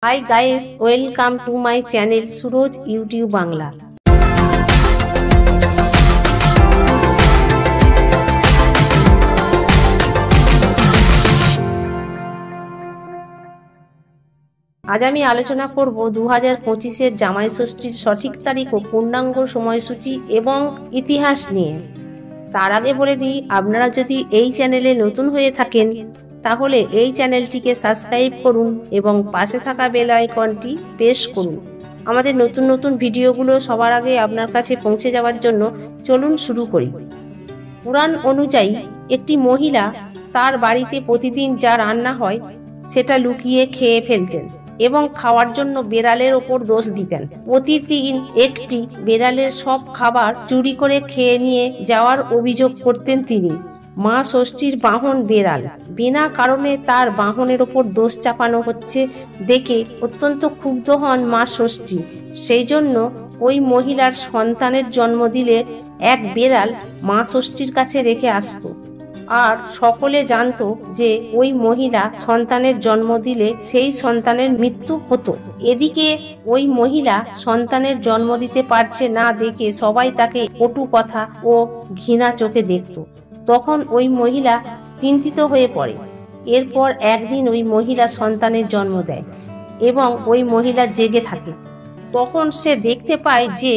Hi guys, welcome to my channel Suraj YouTube Bangla. আজ আমি আলোচনা করব 2025-এর জামাই ষষ্ঠীর সঠিক তারিখ ও পূর্ণাঙ্গ সময়সূচি এবং ইতিহাস নিয়ে। তার আগে বলে দিই, আপনারা যদি এই চ্যানেলে নতুন হয়ে থাকেন তাহলে এই চ্যানেলটিকে সাবস্ক্রাইব করুন এবং পাশে থাকা বেল আইকনটি প্রেস করুন আমাদের নতুন নতুন ভিডিওগুলো সবার আগে আপনার কাছে পৌঁছে যাওয়ার জন্য। চলুন শুরু করি। পুরাণ অনুযায়ী একটি মহিলা তার বাড়িতে প্রতিদিন যা রান্না হয় সেটা লুকিয়ে খেয়ে ফেলতেন এবং খাওয়ার জন্য বেড়ালের ওপর দোষ দিতেন। প্রতিদিন একটি বেড়ালের সব খাবার চুরি করে খেয়ে নিয়ে যাওয়ার অভিযোগ করতেন তিনি। মা ষষ্ঠীর বাহন বেড়াল, বিনা কারণে তার বাহনের ওপর দোষ চাপানো হচ্ছে দেখে অত্যন্ত ক্ষুব্ধ হন মা ষষ্ঠী। সেই জন্য ওই মহিলার সন্তানের জন্ম দিলে এক বেড়াল মা ষষ্ঠীর কাছে রেখে আসতো, আর সকলে জানতো যে ওই মহিলা সন্তানের জন্ম দিলে সেই সন্তানের মৃত্যু হতো। এদিকে ওই মহিলা সন্তানের জন্ম দিতে পারছে না দেখে সবাই তাকে কটু কথা ও ঘৃণা চোখে দেখত। তখন ওই মহিলা চিন্তিত হয়ে পড়ে। এরপর একদিন ওই মহিলা সন্তানের জন্ম দেয় এবং ওই মহিলা জেগে থাকে। তখন সে দেখতে পায় যে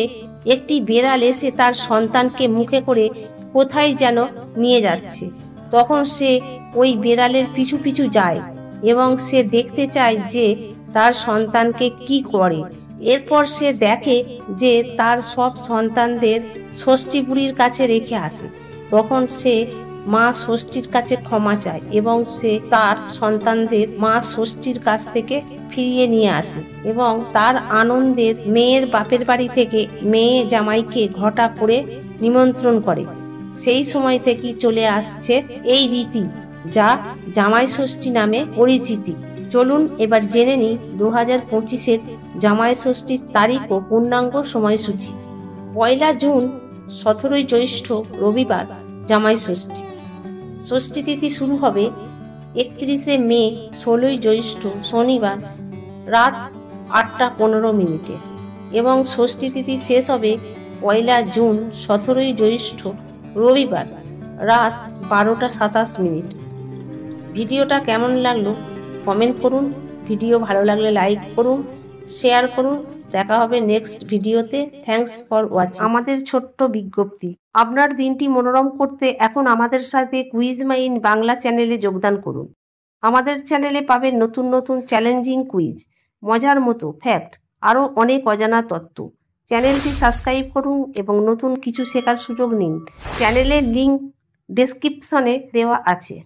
একটি বেড়াল এসে তার সন্তানকে মুখে করে কোথায় যেন নিয়ে যাচ্ছে। তখন সে ওই বেড়ালের পিছু পিছু যায় এবং সে দেখতে চায় যে তার সন্তানকে কি করে। এরপর সে দেখে যে তার সব সন্তানদের ষষ্ঠী বুড়ির কাছে রেখে আসে। তখন সে মা ষষ্ঠীর কাছে ক্ষমা চায় এবং সে তার সন্তানদের মা ষষ্ঠীর কাছ থেকে ফিরিয়ে নিয়ে আসে এবং তার আনন্দের মেয়ের বাপের বাড়ি থেকে মেয়ে জামাইকে ঘটা করে নিমন্ত্রণ করে। সেই সময় থেকেই চলে আসছে এই রীতি, যা জামাই ষষ্ঠী নামে পরিচিতি। চলুন এবার জেনে নিই 2025-এর জামাই ষষ্ঠীর তারিখ ও পূর্ণাঙ্গ সময়সূচি। 1 জুন 17 জ্যৈষ্ঠ রবিবার জামাই ষষ্ঠী। ষষ্ঠী তিথি শুরু হবে 31 মে 16 জ্যৈষ্ঠ শনিবার রাত 8টা 15 এবং ষষ্ঠী তিথি শেষ হবে 1 জুন 17 জ্যৈষ্ঠ রবিবার রাত 12টা 27। ভিডিওটা কেমন লাগলো কমেন্ট করুন। ভিডিও ভালো লাগলে লাইক করুন, শেয়ার করুন। দেখা হবে নেক্সট ভিডিওতে। Thanks for watching. আমাদের ছোট্ট বিজ্ঞপ্তি, আপনার দিনটি মনোরম করতে এখন আমাদের সাথে কুইজ মাইন বাংলা চ্যানেলে যোগদান করুন। আমাদের চ্যানেলে পাবেন নতুন নতুন চ্যালেঞ্জিং কুইজ, মজার মতো ফ্যাক্ট, আরও অনেক অজানা তথ্য। চ্যানেলটি সাবস্ক্রাইব করুন এবং নতুন কিছু শেখার সুযোগ নিন। চ্যানেলের লিঙ্ক ডেসক্রিপশনে দেওয়া আছে।